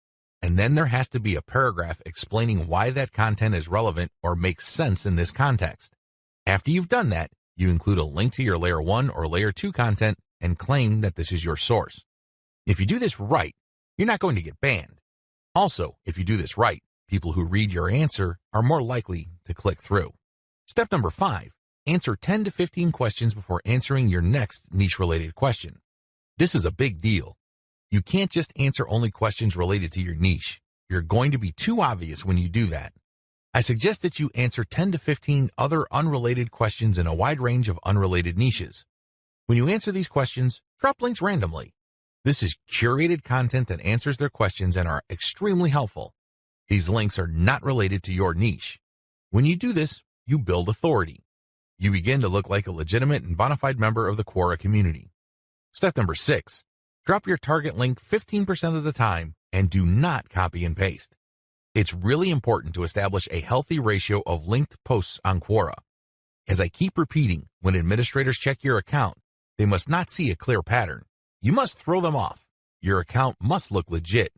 and then there has to be a paragraph explaining why that content is relevant or makes sense in this context. After you've done that, you include a link to your layer 1 or layer 2 content and claim that this is your source. If you do this right, you're not going to get banned. Also, if you do this right, people who read your answer are more likely to click through. Step number 5. Answer 10 to 15 questions before answering your next niche-related question. This is a big deal. You can't just answer only questions related to your niche. You're going to be too obvious when you do that. I suggest that you answer 10 to 15 other unrelated questions in a wide range of unrelated niches. When you answer these questions, drop links randomly. This is curated content that answers their questions and are extremely helpful. These links are not related to your niche. When you do this, you build authority. You begin to look like a legitimate and bona fide member of the Quora community. Step number 6, drop your target link 15% of the time and do not copy and paste. It's really important to establish a healthy ratio of linked posts on Quora. As I keep repeating, when administrators check your account, they must not see a clear pattern. You must throw them off. Your account must look legit.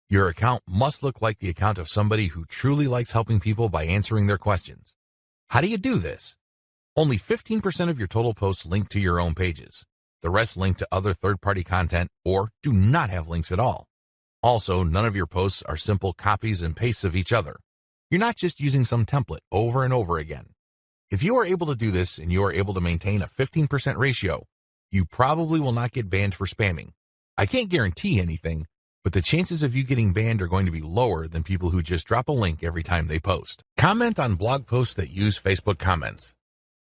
Your account must look like the account of somebody who truly likes helping people by answering their questions. How do you do this? Only 15% of your total posts link to your own pages. The rest link to other third-party content or do not have links at all. Also, none of your posts are simple copies and pastes of each other. You're not just using some template over and over again. If you are able to do this and you are able to maintain a 15% ratio, you probably will not get banned for spamming. I can't guarantee anything, but the chances of you getting banned are going to be lower than people who just drop a link every time they post. Comment on blog posts that use Facebook comments.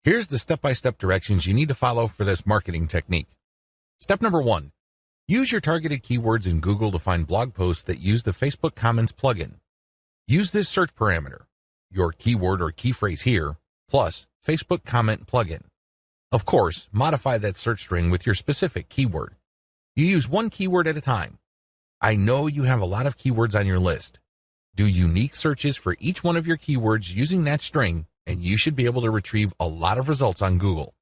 Here's the step-by-step directions you need to follow for this marketing technique. Step number 1, use your targeted keywords in Google to find blog posts that use the Facebook Comments plugin. Use this search parameter, your keyword or key phrase here, plus Facebook Comment plugin. Of course, modify that search string with your specific keyword. You use one keyword at a time. I know you have a lot of keywords on your list. Do unique searches for each one of your keywords using that string, and you should be able to retrieve a lot of results on Google.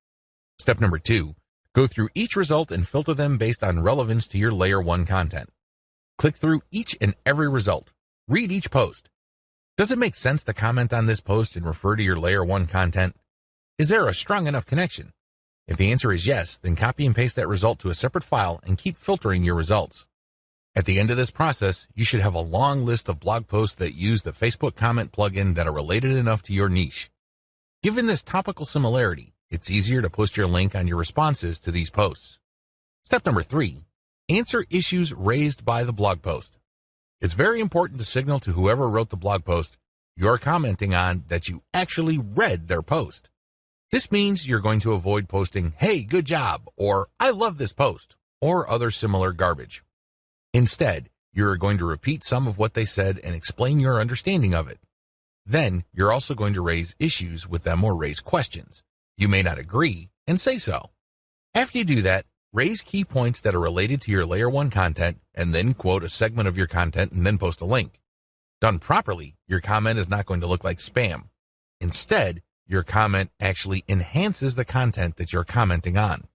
Step number 2, go through each result and filter them based on relevance to your Layer 1 content. Click through each and every result. Read each post. Does it make sense to comment on this post and refer to your Layer 1 content? Is there a strong enough connection? If the answer is yes, then copy and paste that result to a separate file and keep filtering your results. At the end of this process, you should have a long list of blog posts that use the Facebook Comment plugin that are related enough to your niche. Given this topical similarity, it's easier to post your link on your responses to these posts. Step number 3, answer issues raised by the blog post. It's very important to signal to whoever wrote the blog post you're commenting on that you actually read their post. This means you're going to avoid posting, "Hey, good job," or "I love this post," or other similar garbage. Instead, you're going to repeat some of what they said and explain your understanding of it. Then, you're also going to raise issues with them or raise questions. You may not agree, and say so. After you do that, raise key points that are related to your Layer 1 content, and then quote a segment of your content and then post a link. Done properly, your comment is not going to look like spam. Instead, your comment actually enhances the content that you're commenting on.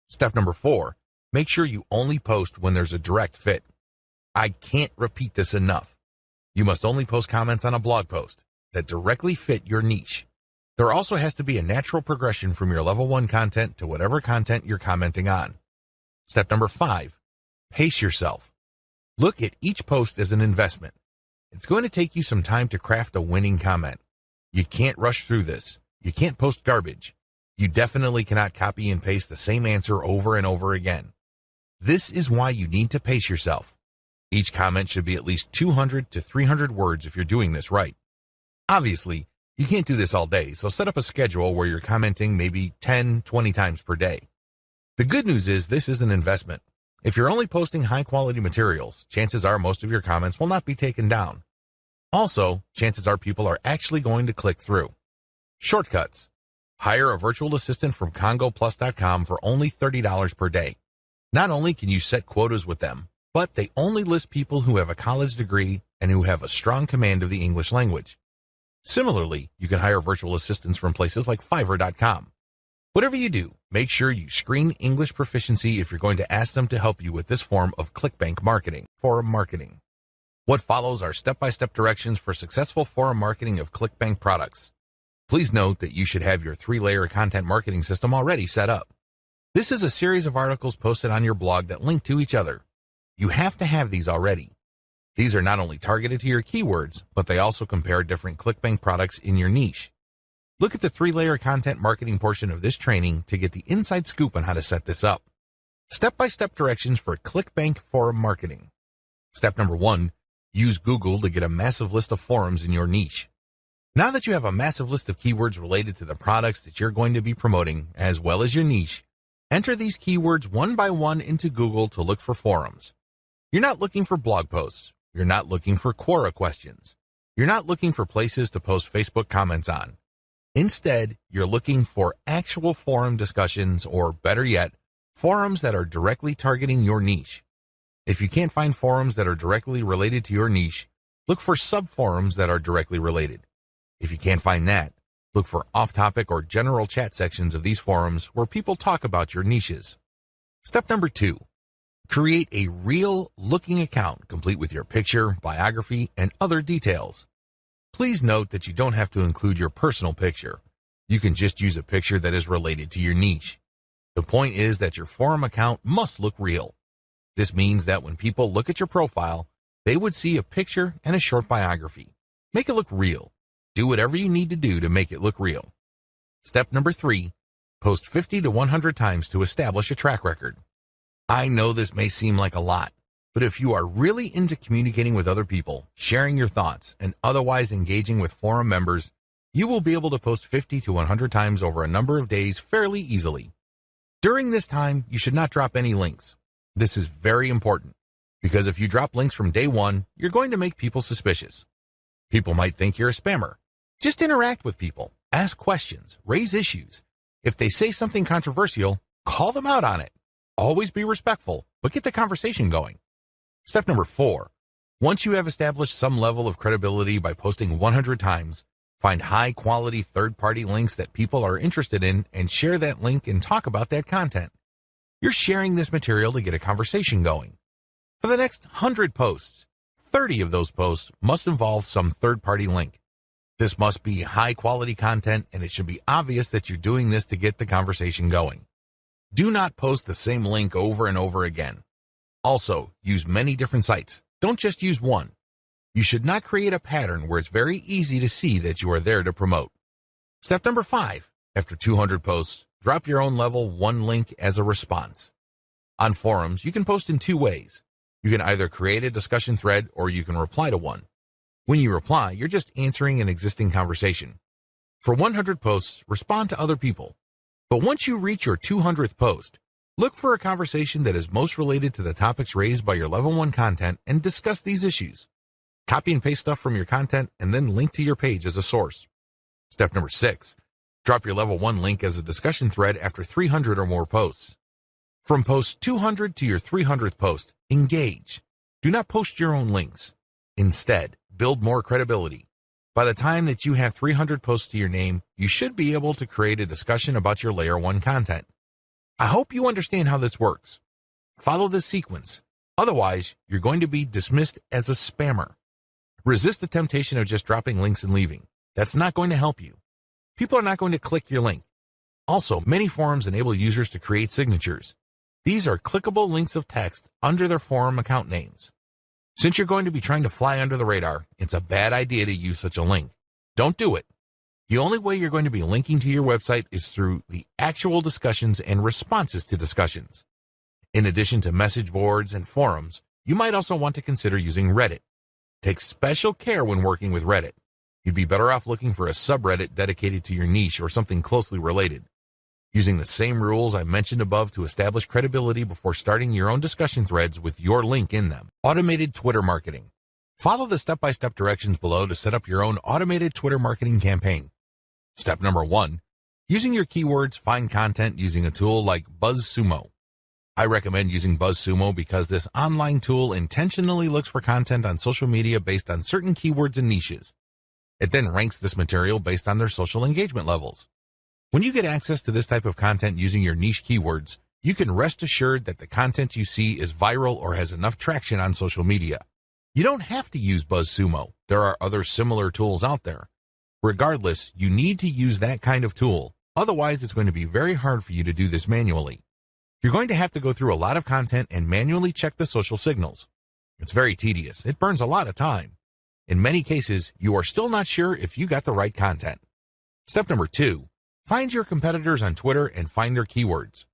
Step number 4, make sure you only post when there's a direct fit. I can't repeat this enough. You must only post comments on a blog post that directly fit your niche. There also has to be a natural progression from your level 1 content to whatever content you're commenting on. Step number 5, pace yourself. Look at each post as an investment. It's going to take you some time to craft a winning comment. You can't rush through this. You can't post garbage. You definitely cannot copy and paste the same answer over and over again. This is why you need to pace yourself. Each comment should be at least 200 to 300 words if you're doing this right. Obviously, you can't do this all day, so set up a schedule where you're commenting maybe 10, 20 times per day. The good news is this is an investment. If you're only posting high-quality materials, chances are most of your comments will not be taken down. Also, chances are people are actually going to click through. Shortcuts. Hire a virtual assistant from CongoPlus.com for only $30 per day. Not only can you set quotas with them, but they only list people who have a college degree and who have a strong command of the English language. Similarly, you can hire virtual assistants from places like Fiverr.com. Whatever you do, make sure you screen English proficiency if you're going to ask them to help you with this form of Clickbank marketing, forum marketing. What follows are step-by-step directions for successful forum marketing of Clickbank products. Please note that you should have your 3-layer content marketing system already set up. This is a series of articles posted on your blog that link to each other. You have to have these already. These are not only targeted to your keywords, but they also compare different Clickbank products in your niche. Look at the 3-layer content marketing portion of this training to get the inside scoop on how to set this up. Step-by-step directions for Clickbank forum marketing. Step number 1, use Google to get a massive list of forums in your niche. Now that you have a massive list of keywords related to the products that you're going to be promoting, as well as your niche, enter these keywords one by one into Google to look for forums. You're not looking for blog posts. You're not looking for Quora questions. You're not looking for places to post Facebook comments on. Instead, you're looking for actual forum discussions, or better yet, forums that are directly targeting your niche. If you can't find forums that are directly related to your niche, look for sub-forums that are directly related. If you can't find that, look for off-topic or general chat sections of these forums where people talk about your niches. Step number 2, create a real-looking account complete with your picture, biography, and other details. Please note that you don't have to include your personal picture. You can just use a picture that is related to your niche. The point is that your forum account must look real. This means that when people look at your profile, they would see a picture and a short biography. Make it look real. Do whatever you need to do to make it look real. Step number 3, post 50 to 100 times to establish a track record. I know this may seem like a lot, but if you are really into communicating with other people, sharing your thoughts, and otherwise engaging with forum members, you will be able to post 50 to 100 times over a number of days fairly easily. During this time, you should not drop any links. This is very important, because if you drop links from day 1, you're going to make people suspicious. People might think you're a spammer. Just interact with people, ask questions, raise issues. If they say something controversial, call them out on it. Always be respectful, but get the conversation going. Step number 4, once you have established some level of credibility by posting 100 times, find high-quality third-party links that people are interested in and share that link and talk about that content. You're sharing this material to get a conversation going. For the next 100 posts, 30 of those posts must involve some third-party link. This must be high-quality content, and it should be obvious that you're doing this to get the conversation going. Do not post the same link over and over again. Also, use many different sites. Don't just use one. You should not create a pattern where it's very easy to see that you are there to promote. Step number 5, after 200 posts, drop your own level 1 link as a response. On forums, you can post in 2 ways. You can either create a discussion thread or you can reply to one. When you reply, you're just answering an existing conversation. For 100 posts, respond to other people. But once you reach your 200th post, look for a conversation that is most related to the topics raised by your level 1 content and discuss these issues. Copy and paste stuff from your content and then link to your page as a source. Step number 6, drop your level 1 link as a discussion thread after 300 or more posts. From post 200 to your 300th post, engage. Do not post your own links. Instead, build more credibility. By the time that you have 300 posts to your name, you should be able to create a discussion about your layer 1 content. I hope you understand how this works. Follow this sequence. Otherwise, you're going to be dismissed as a spammer. Resist the temptation of just dropping links and leaving. That's not going to help you. People are not going to click your link. Also, many forums enable users to create signatures. These are clickable links of text under their forum account names. Since you're going to be trying to fly under the radar, it's a bad idea to use such a link. Don't do it. The only way you're going to be linking to your website is through the actual discussions and responses to discussions. In addition to message boards and forums, you might also want to consider using Reddit. Take special care when working with Reddit. You'd be better off looking for a subreddit dedicated to your niche or something closely related. Using the same rules I mentioned above to establish credibility before starting your own discussion threads with your link in them. Automated Twitter marketing. Follow the step-by-step directions below to set up your own automated Twitter marketing campaign. Step number 1, using your keywords, find content using a tool like BuzzSumo. I recommend using BuzzSumo because this online tool intentionally looks for content on social media based on certain keywords and niches. It then ranks this material based on their social engagement levels. When you get access to this type of content using your niche keywords, you can rest assured that the content you see is viral or has enough traction on social media. You don't have to use BuzzSumo. There are other similar tools out there. Regardless, you need to use that kind of tool. Otherwise, it's going to be very hard for you to do this manually. You're going to have to go through a lot of content and manually check the social signals. It's very tedious. It burns a lot of time. In many cases, you are still not sure if you got the right content. Step number 2, find your competitors on Twitter and find their keywords.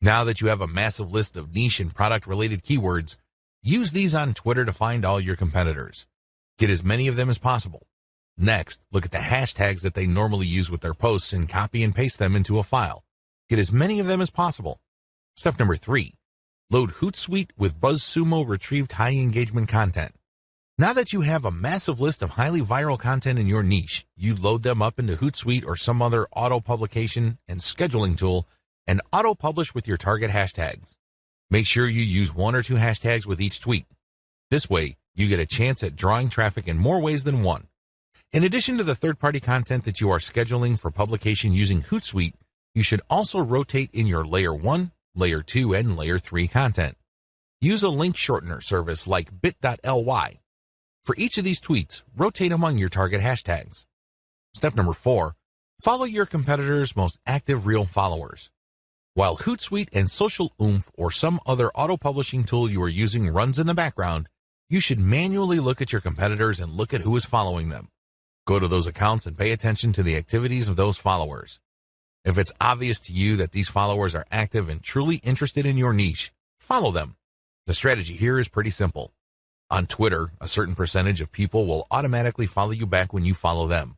Now that you have a massive list of niche and product-related keywords, use these on Twitter to find all your competitors. Get as many of them as possible. Next, look at the hashtags that they normally use with their posts and copy and paste them into a file. Get as many of them as possible. Step number 3, load Hootsuite with BuzzSumo retrieved high engagement content. Now that you have a massive list of highly viral content in your niche, you load them up into Hootsuite or some other auto-publication and scheduling tool and auto-publish with your target hashtags. Make sure you use 1 or 2 hashtags with each tweet. This way, you get a chance at drawing traffic in more ways than one. In addition to the third-party content that you are scheduling for publication using Hootsuite, you should also rotate in your Layer 1, Layer 2, and Layer 3 content. Use a link shortener service like bit.ly. For each of these tweets, rotate among your target hashtags. Step number 4, follow your competitors' most active real followers. While Hootsuite and Social Oomph or some other auto-publishing tool you are using runs in the background, you should manually look at your competitors and look at who is following them. Go to those accounts and pay attention to the activities of those followers. If it's obvious to you that these followers are active and truly interested in your niche, follow them. The strategy here is pretty simple. On Twitter, a certain percentage of people will automatically follow you back when you follow them.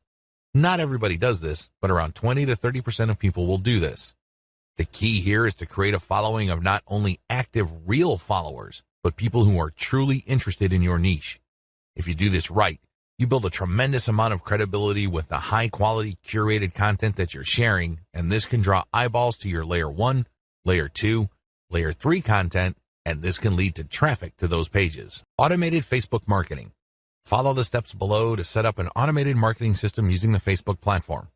Not everybody does this, but around 20 to 30% of people will do this. The key here is to create a following of not only active, real followers, but people who are truly interested in your niche. If you do this right, you build a tremendous amount of credibility with the high-quality, curated content that you're sharing, and this can draw eyeballs to your Layer 1, Layer 2, Layer 3 content, and this can lead to traffic to those pages. Automated Facebook marketing. Follow the steps below to set up an automated marketing system using the Facebook platform.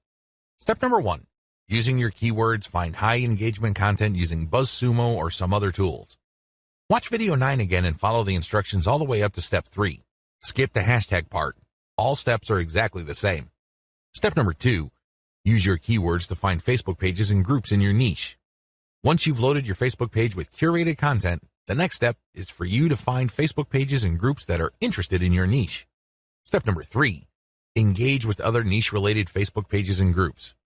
Step number 1, using your keywords, find high engagement content using BuzzSumo or some other tools. Watch video 9 again and follow the instructions all the way up to step 3. Skip the hashtag part. All steps are exactly the same. Step number 2, use your keywords to find Facebook pages and groups in your niche. Once you've loaded your Facebook page with curated content, the next step is for you to find Facebook pages and groups that are interested in your niche. Step number 3, engage with other niche-related Facebook pages and groups.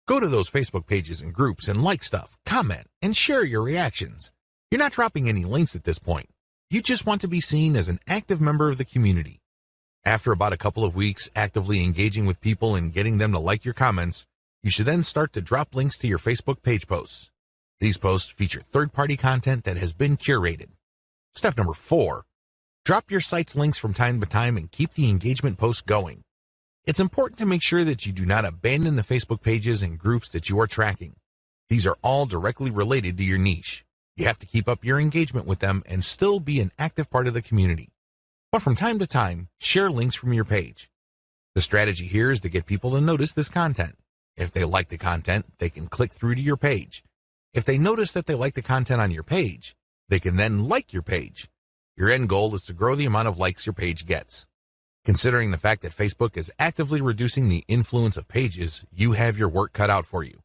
Go to those Facebook pages and groups and like stuff, comment, and share your reactions. You're not dropping any links at this point. You just want to be seen as an active member of the community. After about a couple of weeks actively engaging with people and getting them to like your comments, you should then start to drop links to your Facebook page posts. These posts feature third-party content that has been curated. Step number 4, drop your site's links from time to time and keep the engagement posts going. It's important to make sure that you do not abandon the Facebook pages and groups that you are tracking. These are all directly related to your niche. You have to keep up your engagement with them and still be an active part of the community. But from time to time, share links from your page. The strategy here is to get people to notice this content. If they like the content, they can click through to your page. If they notice that they like the content on your page, they can then like your page. Your end goal is to grow the amount of likes your page gets. Considering the fact that Facebook is actively reducing the influence of pages, you have your work cut out for you.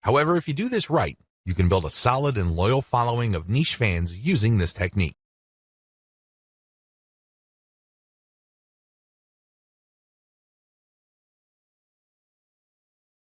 However, if you do this right, you can build a solid and loyal following of niche fans using this technique.